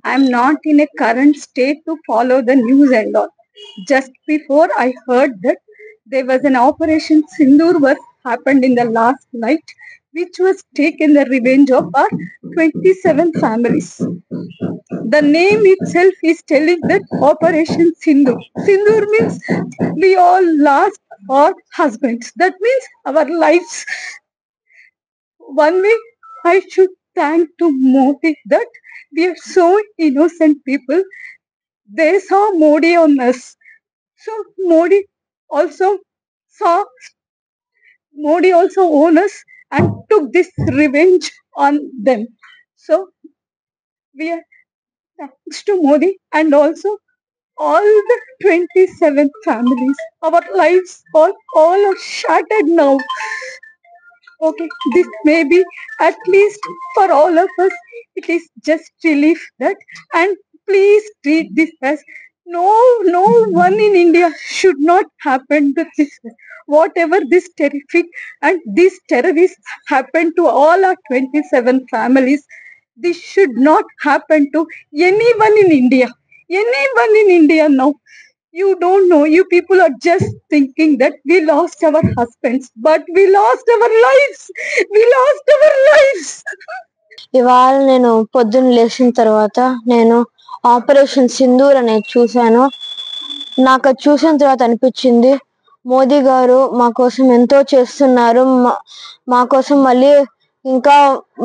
I'm not in a current state to follow the news and all. Just before I heard that there was an Operation Sindoor was happened in the last night, which was taken the revenge of our 27 families. The name itself is telling that Operation Sindoor. Sindoor means we all lost our husbands. That means our lives. One way I should thank to Modi that we are so innocent people. They saw Modi on us. So also saw Modi also owned us and took this revenge on them. So we are thanks to Modi and also all the 27 families. Our lives all are shattered now. Okay, this may be at least for all of us, it is just relief that, and please treat this as no one in India should not happen to this. Whatever this terrific and this terrorists happen to all our 27 families, this should not happen to anyone in India. Anyone in India now. You don't know. You people are just thinking that we lost our husbands, but we lost our lives. We lost our lives. ఇవాళ నేను పొద్దున్న లేచిన తర్వాత నేను operation Sindoor అనేది చూశాను. నాకు అది చూసిన తర్వాత అనిపించింది మోదీ గారు మా కోసం ఎంతో చేస్తున్నారు. మా కోసం మళ్ళీ ఇంకా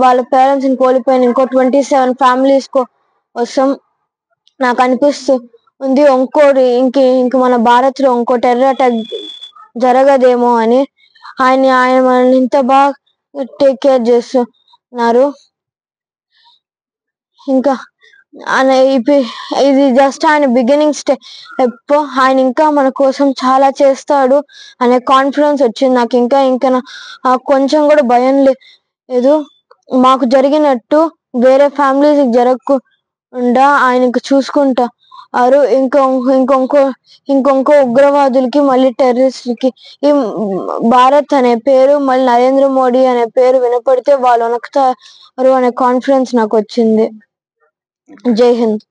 వాళ్ళ పేరెంట్స్ ని కోల్పోయిన ఇంకో 27 ఫ్యామిలీస్ కోసం నాకు అనిపిస్తూ ఉంది ఇంక మన భారత్ లో ఇంకో టెర్రర్ అటాక్ జరగదేమో అని. ఆయన మనల్ని ఇంత బాగా టేక్ కేర్ చేస్తున్నారు. ఇంకా ఇది జస్ట్ ఆయన బిగినింగ్ స్టెప్. ఆయన ఇంకా మన కోసం చాలా చేస్తాడు అనే కాన్ఫిడెన్స్ వచ్చింది నాకు. ఇంకా కొంచెం కూడా భయం లేదు. మాకు జరిగినట్టు వేరే ఫ్యామిలీస్ జరగకుండా ఆయన చూసుకుంటారు. ఇంకొంకో ఉగ్రవాదులకి మళ్ళీ టెర్రరిస్టులకి ఈ భారత్ అనే పేరు మళ్ళీ నరేంద్ర మోడీ అనే పేరు వినపడితే వాళ్ళు వణుకుతారు అనే కాన్ఫిడెన్స్ నాకు వచ్చింది. జై హింద్.